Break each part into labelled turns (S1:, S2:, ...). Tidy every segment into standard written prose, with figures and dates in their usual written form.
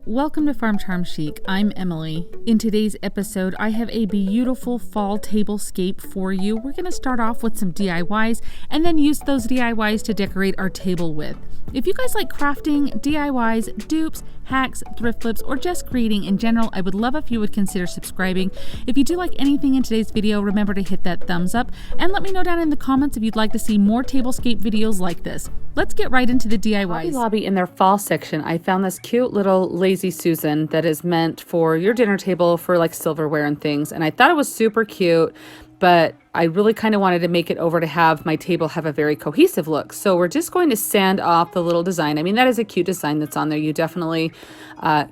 S1: Welcome to Farm Charm Chic. I'm Emily. In today's episode, I have a beautiful fall tablescape for you. We're going to start off with some DIYs and then use those DIYs to decorate our table with. If you guys like crafting, DIYs, dupes, hacks, thrift flips, or just creating in general, I would love if you would consider subscribing. If you do like anything in today's video, remember to hit that thumbs up and let me know down in the comments if you'd like to see more tablescape videos like this. Let's get right into the DIYs. Hobby Lobby, in their fall section, I found this cute little Lazy Susan that is meant for your dinner table for like silverware and things. And I thought it was super cute, but I really kind of wanted to make it over to have my table have a very cohesive look. So we're just going to sand off the little design. I mean, that is a cute design that's on there. You definitely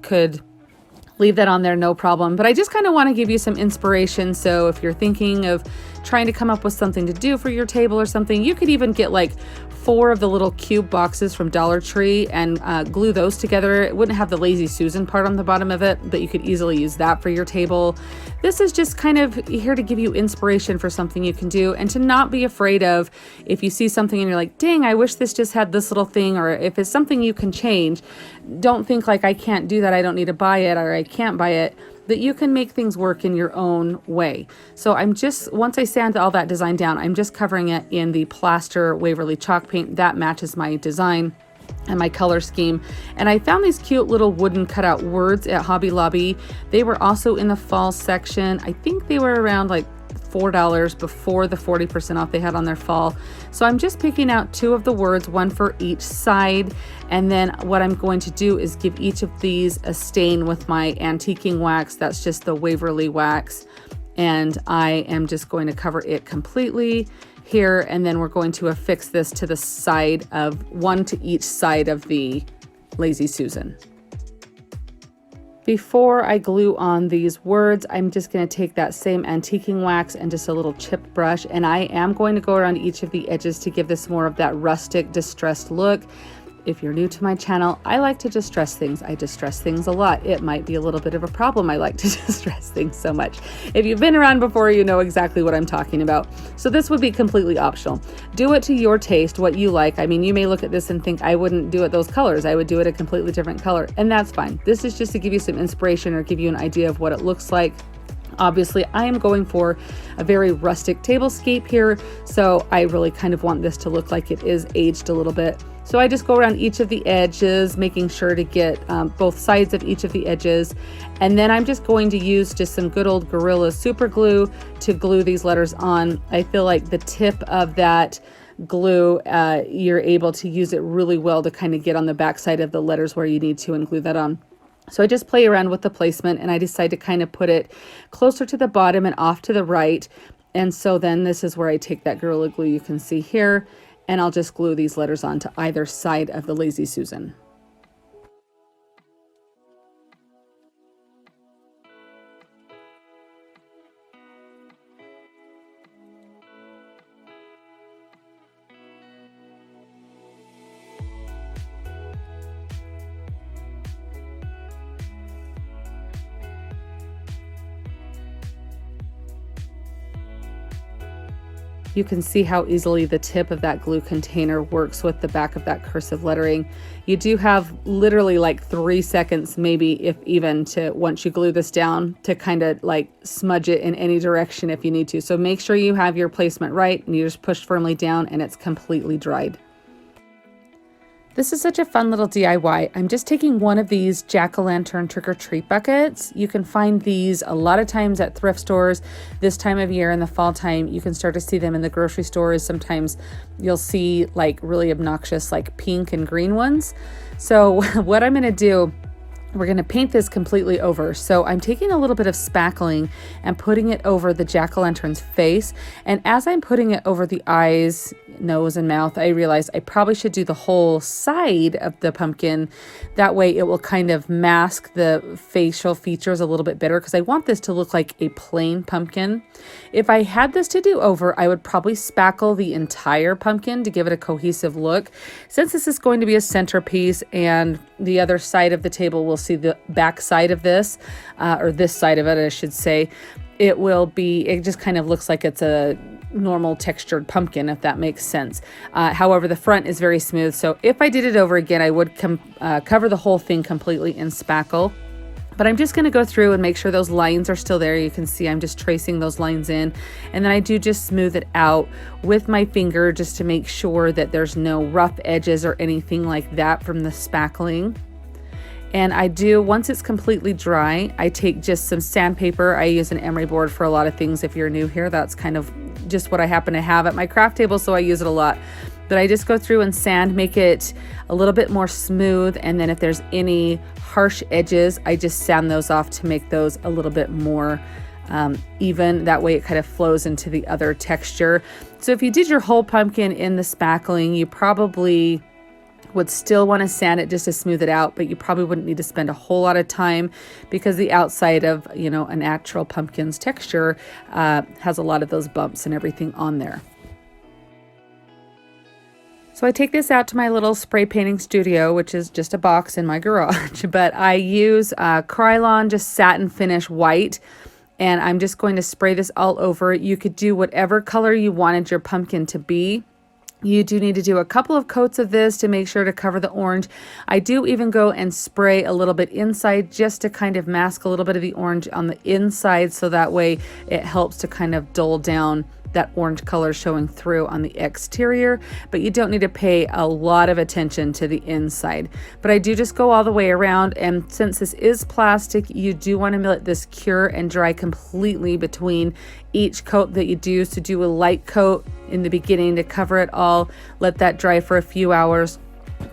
S1: could leave that on there, no problem. But I just kind of want to give you some inspiration. So if you're thinking of trying to come up with something to do for your table or something, you could even get like 4 of the little cube boxes from Dollar Tree and glue those together. It wouldn't have the Lazy Susan part on the bottom of it, but you could easily use that for your table. This is just kind of here to give you inspiration for something you can do and to not be afraid of if you see something and you're like, dang, I wish this just had this little thing, or if it's something you can change, don't think like I can't do that, I don't need to buy it, or I can't buy it. That you can make things work in your own way. So I'm just, once I sand all that design down, I'm just covering it in the plaster Waverly chalk paint that matches my design and my color scheme. And I found these cute little wooden cutout words at Hobby Lobby. They were also in the fall section. I think they were around like $4 before the 40% off they had on their fall. So I'm just picking out 2 of the words, one for each side. And then what I'm going to do is give each of these a stain with my antiquing wax. That's just the Waverly wax. And I am just going to cover it completely here. And then we're going to affix this to the side of one to each side of the Lazy Susan. Before I glue on these words, I'm just going to take that same antiquing wax and just a little chip brush, and I am going to go around each of the edges to give this more of that rustic, distressed look. If you're new to my channel, I like to distress things. I distress things a lot. It might be a little bit of a problem. I like to distress things so much. If you've been around before, you know exactly what I'm talking about. So this would be completely optional. Do it to your taste, what you like. I mean, you may look at this and think, I wouldn't do it those colors. I would do it a completely different color, and that's fine. This is just to give you some inspiration or give you an idea of what it looks like. Obviously, I am going for a very rustic tablescape here, so I really kind of want this to look like it is aged a little bit. So I just go around each of the edges, making sure to get both sides of each of the edges. And then I'm just going to use just some good old Gorilla super glue to glue these letters on. I feel like the tip of that glue, you're able to use it really well to kind of get on the back side of the letters where you need to and glue that on. So I just play around with the placement, and I decide to kind of put it closer to the bottom and off to the right. And so then this is where I take that Gorilla Glue you can see here, and I'll just glue these letters onto either side of the Lazy Susan. You can see how easily the tip of that glue container works with the back of that cursive lettering. You do have literally like 3 seconds, maybe if even, to once you glue this down to kind of like smudge it in any direction if you need to. So make sure you have your placement right and you just push firmly down and it's completely dried. This is such a fun little DIY. I'm just taking one of these jack-o'-lantern trick-or-treat buckets. You can find these a lot of times at thrift stores. This time of year in the fall time, you can start to see them in the grocery stores. Sometimes you'll see like really obnoxious like pink and green ones. So what I'm gonna do, we're going to paint this completely over. So I'm taking a little bit of spackling and putting it over the jack-o'-lantern's face. And as I'm putting it over the eyes, nose, and mouth, I realized I probably should do the whole side of the pumpkin. That way it will kind of mask the facial features a little bit better, because I want this to look like a plain pumpkin. If I had this to do over, I would probably spackle the entire pumpkin to give it a cohesive look. Since this is going to be a centerpiece and the other side of the table will see the back side of this, or this side of it, I should say, it just kind of looks like it's a normal textured pumpkin, if that makes sense. However, the front is very smooth. So if I did it over again, I would cover the whole thing completely in spackle. But I'm just going to go through and make sure those lines are still there. You can see I'm just tracing those lines in. And then I do just smooth it out with my finger just to make sure that there's no rough edges or anything like that from the spackling. And I do, once it's completely dry, I take just some sandpaper. I use an emery board for a lot of things. If you're new here, that's kind of just what I happen to have at my craft table, so I use it a lot. But I just go through and sand, make it a little bit more smooth. And then if there's any harsh edges, I just sand those off to make those a little bit more even. That way it kind of flows into the other texture. So if you did your whole pumpkin in the spackling, you probably would still want to sand it just to smooth it out, but you probably wouldn't need to spend a whole lot of time because the outside of, you know, a natural pumpkin's texture has a lot of those bumps and everything on there. So I take this out to my little spray painting studio, which is just a box in my garage, but I use Krylon, just satin finish white, and I'm just going to spray this all over. You could do whatever color you wanted your pumpkin to be. You do need to do a couple of coats of this to make sure to cover the orange. I do even go and spray a little bit inside just to kind of mask a little bit of the orange on the inside, so that way it helps to kind of dull down that orange color showing through on the exterior, but you don't need to pay a lot of attention to the inside. But I do just go all the way around, and since this is plastic, you do want to let this cure and dry completely between each coat that you do. So do a light coat in the beginning to cover it all, let that dry for a few hours,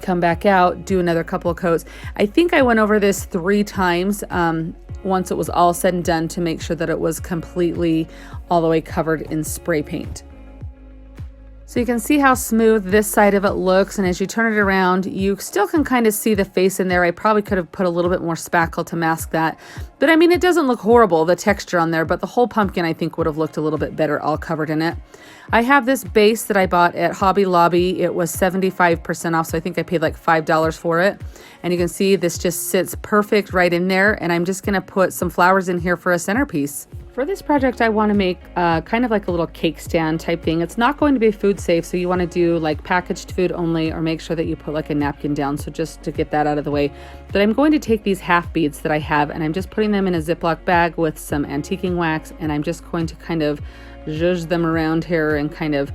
S1: come back out, do another couple of coats. I think I went over this 3 times once it was all said and done to make sure that it was completely all the way covered in spray paint. So you can see how smooth this side of it looks, and as you turn it around, you still can kind of see the face in there. I probably could have put a little bit more spackle to mask that, but I mean, it doesn't look horrible, the texture on there, but the whole pumpkin I think would have looked a little bit better all covered in it. I have this base that I bought at Hobby Lobby. It was 75% off, so I think I paid like $5 for it. And you can see this just sits perfect right in there, and I'm just gonna put some flowers in here for a centerpiece. For this project, I want to make kind of like a little cake stand type thing. It's not going to be food safe, so you want to do like packaged food only, or make sure that you put like a napkin down, so just to get that out of the way. But I'm going to take these half beads that I have, and I'm just putting them in a Ziploc bag with some antiquing wax, and I'm just going to kind of zhuzh them around here and kind of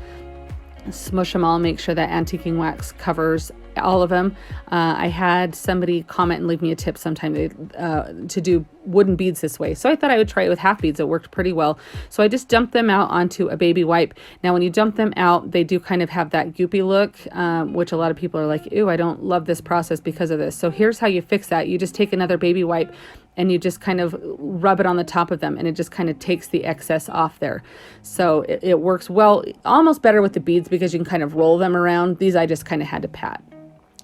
S1: smush them all, make sure that antiquing wax covers all of them. I had somebody comment and leave me a tip sometime to do wooden beads this way, so I thought I would try it with half beads. It worked pretty well. So I just dumped them out onto a baby wipe. Now when you dump them out, they do kind of have that goopy look, which a lot of people are like, ew, I don't love this process because of this. So here's how you fix that. You just take another baby wipe and you just kind of rub it on the top of them, and it just kind of takes the excess off there. So it works well, almost better with the beads because you can kind of roll them around. These I just kind of had to pat.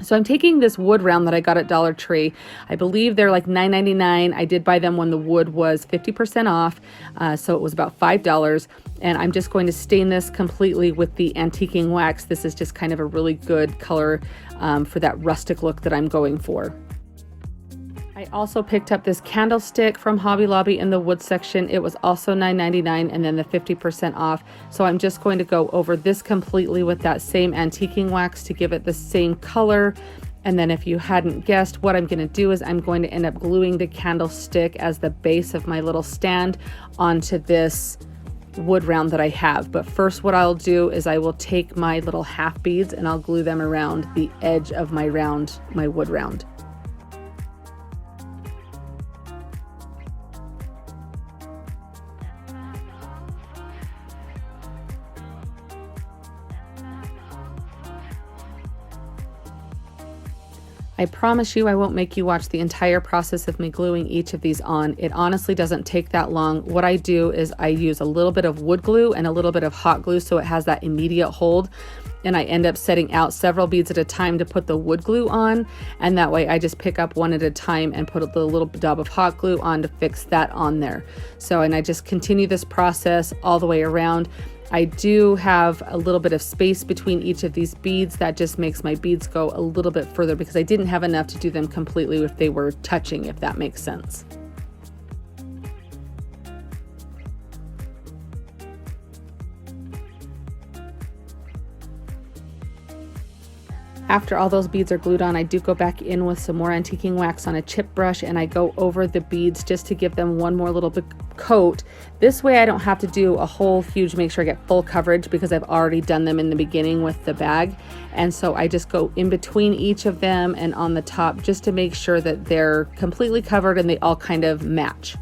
S1: So I'm taking this wood round that I got at Dollar Tree. I believe they're like $9.99. I did buy them when the wood was 50% off, so it was about $5. And I'm just going to stain this completely with the antiquing wax. This is just kind of a really good color for that rustic look that I'm going for. I also picked up this candlestick from Hobby Lobby in the wood section. It was also $9.99 and then the 50% off. So I'm just going to go over this completely with that same antiquing wax to give it the same color. And then if you hadn't guessed, what I'm going to do is I'm going to end up gluing the candlestick as the base of my little stand onto this wood round that I have. But first what I'll do is I will take my little half beads and I'll glue them around the edge of my round, my wood round. I promise you I won't make you watch the entire process of me gluing each of these on. It honestly doesn't take that long. What I do is I use a little bit of wood glue and a little bit of hot glue so it has that immediate hold. And I end up setting out several beads at a time to put the wood glue on. And that way I just pick up one at a time and put a little dab of hot glue on to fix that on there. So, and I just continue this process all the way around. I do have a little bit of space between each of these beads. That just makes my beads go a little bit further because I didn't have enough to do them completely if they were touching, if that makes sense. After all those beads are glued on, I do go back in with some more antiquing wax on a chip brush, and I go over the beads just to give them one more little bit coat. This way I don't have to do a whole huge, make sure I get full coverage, because I've already done them in the beginning with the bag. And so I just go in between each of them and on the top just to make sure that they're completely covered and they all kind of match.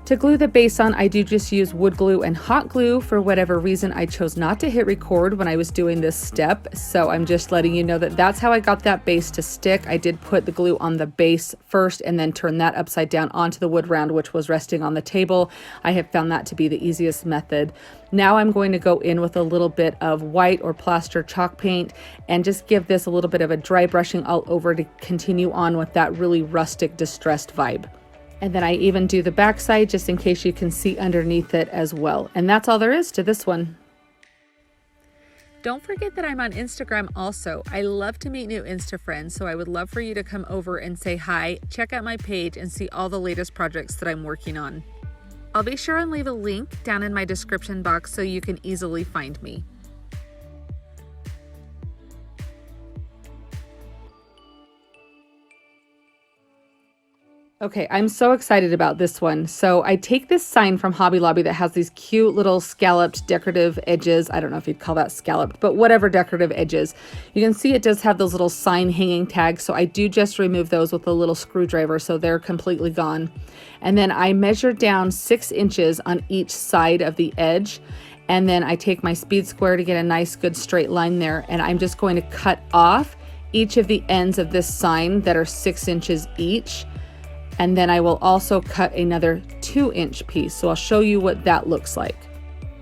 S1: To glue the base on, I do just use wood glue and hot glue. For whatever reason, I chose not to hit record when I was doing this step, so I'm just letting you know that that's how I got that base to stick. I did put the glue on the base first and then turn that upside down onto the wood round, which was resting on the table. I have found that to be the easiest method. Now I'm going to go in with a little bit of white or plaster chalk paint and just give this a little bit of a dry brushing all over to continue on with that really rustic, distressed vibe. And then I even do the back side just in case you can see underneath it as well. And that's all there is to this one. Don't forget that I'm on Instagram also. I love to meet new Insta friends, so I would love for you to come over and say hi, check out my page, and see all the latest projects that I'm working on. I'll be sure and leave a link down in my description box so you can easily find me. Okay, I'm so excited about this one. So I take this sign from Hobby Lobby that has these cute little scalloped decorative edges. I don't know if you'd call that scalloped, but whatever decorative edges. You can see it does have those little sign hanging tags. So I do just remove those with a little screwdriver so they're completely gone. And then I measure down 6 inches on each side of the edge. And then I take my speed square to get a nice good straight line there. And I'm just going to cut off each of the ends of this sign that are 6 inches each. And then I will also cut another 2-inch piece. So I'll show you what that looks like.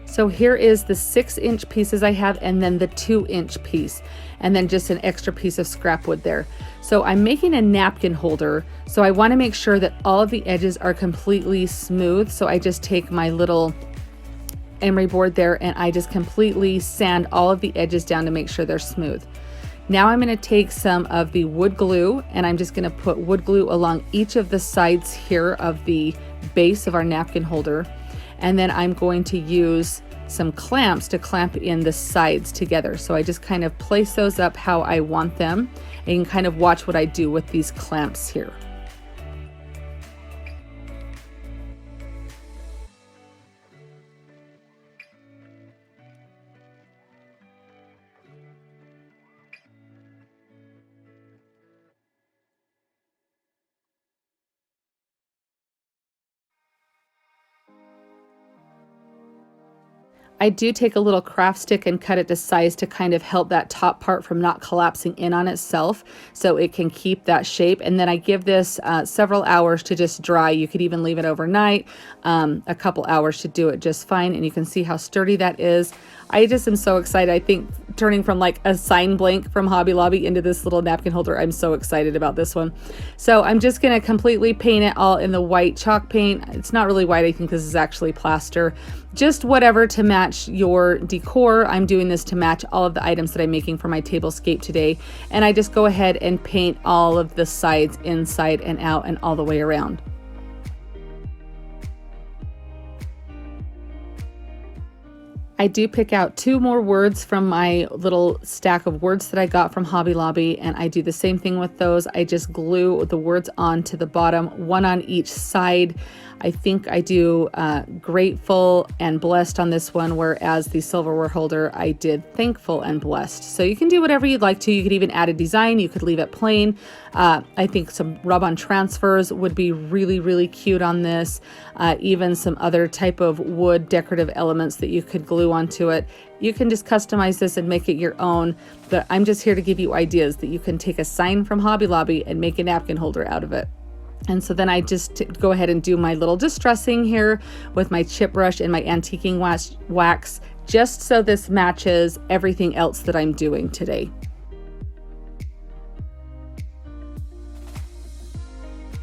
S1: So here is the 6-inch pieces I have, and then the 2-inch piece, and then just an extra piece of scrap wood there. So I'm making a napkin holder. So I want to make sure that all of the edges are completely smooth. So I just take my little emery board there and I just completely sand all of the edges down to make sure they're smooth. Now I'm going to take some of the wood glue and I'm just going to put wood glue along each of the sides here of the base of our napkin holder. And then I'm going to use some clamps to clamp in the sides together. So I just kind of place those up how I want them. And you can kind of watch what I do with these clamps here. I do take a little craft stick and cut it to size to kind of help that top part from not collapsing in on itself so it can keep that shape. And then I give this several hours to just dry. You could even leave it overnight, a couple hours to do it just fine. And you can see how sturdy that is. I just am so excited. I think turning from like a sign blank from Hobby Lobby into this little napkin holder, I'm so excited about this one. So I'm just going to completely paint it all in the white chalk paint. It's not really white. I think this is actually plaster. Just whatever to match your decor. I'm doing this to match all of the items that I'm making for my tablescape today. And I just go ahead and paint all of the sides inside and out and all the way around. I do pick out 2 more words from my little stack of words that I got from Hobby Lobby, and I do the same thing with those. I just glue the words onto the bottom, one on each side. I think I do grateful and blessed on this one, whereas the silverware holder I did thankful and blessed. So you can do whatever you'd like to. You could even add a design. You could leave it plain. I think some rub-on transfers would be really, really cute on this. Even some other type of wood decorative elements that you could glue onto it. You can just customize this and make it your own, but I'm just here to give you ideas that you can take a sign from Hobby Lobby and make a napkin holder out of it. And so then I just go ahead and do my little distressing here with my chip brush and my antiquing wax, just so this matches everything else that I'm doing today.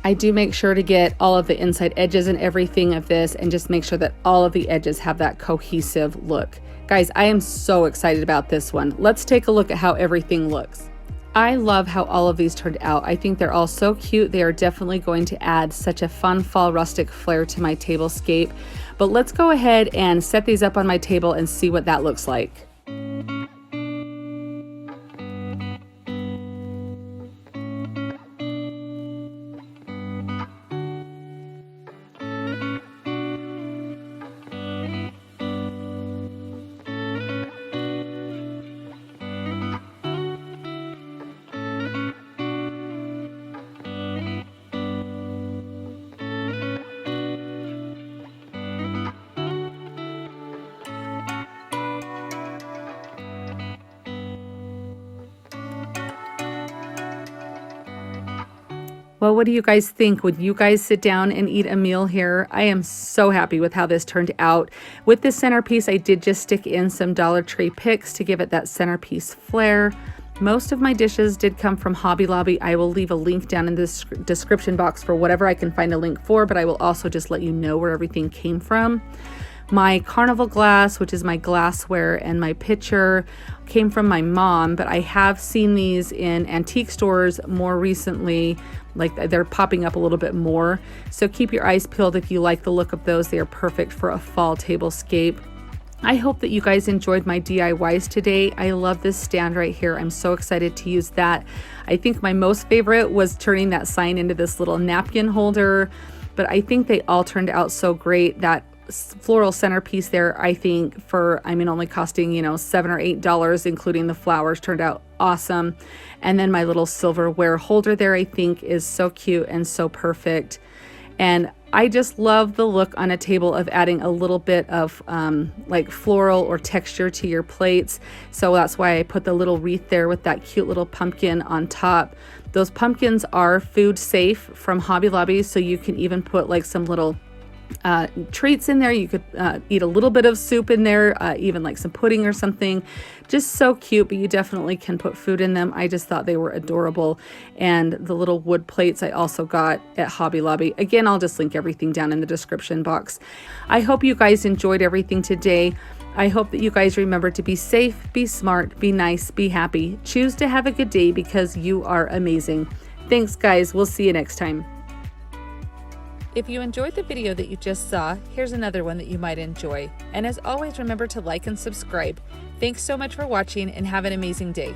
S1: I do make sure to get all of the inside edges and everything of this and just make sure that all of the edges have that cohesive look. Guys, I am so excited about this one. Let's take a look at how everything looks. I love how all of these turned out. I think they're all so cute. They are definitely going to add such a fun fall rustic flair to my tablescape. But let's go ahead and set these up on my table and see what that looks like. Well, what do you guys think? Would you guys sit down and eat a meal here? I am so happy with how this turned out. With this centerpiece, I did just stick in some Dollar Tree picks to give it that centerpiece flair. Most of my dishes did come from Hobby Lobby. I will leave a link down in the description box for whatever I can find a link for, but I will also just let you know where everything came from. My carnival glass, which is my glassware, and my pitcher came from my mom, but I have seen these in antique stores more recently. Like, they're popping up a little bit more. So keep your eyes peeled if you like the look of those. They are perfect for a fall tablescape. I hope that you guys enjoyed my DIYs today. I love this stand right here. I'm so excited to use that. I think my most favorite was turning that sign into this little napkin holder, but I think they all turned out so great. That floral centerpiece there, I think only costing, $7 or $8, including the flowers, turned out awesome. And then my little silverware holder there, I think, is so cute and so perfect. And I just love the look on a table of adding a little bit of like floral or texture to your plates. So that's why I put the little wreath there with that cute little pumpkin on top. Those pumpkins are food safe from Hobby Lobby, so you can even put like some little treats in there. You could eat a little bit of soup in there, even like some pudding or something. Just so cute, but you definitely can put food in them. I just thought they were adorable. And the little wood plates I also got at Hobby Lobby. Again, I'll just link everything down in the description box. I hope you guys enjoyed everything today. I hope that you guys remember to be safe, be smart, be nice, be happy. Choose to have a good day because you are amazing. Thanks, guys. We'll see you next time. If you enjoyed the video that you just saw, here's another one that you might enjoy. And as always, remember to like and subscribe. Thanks so much for watching and have an amazing day.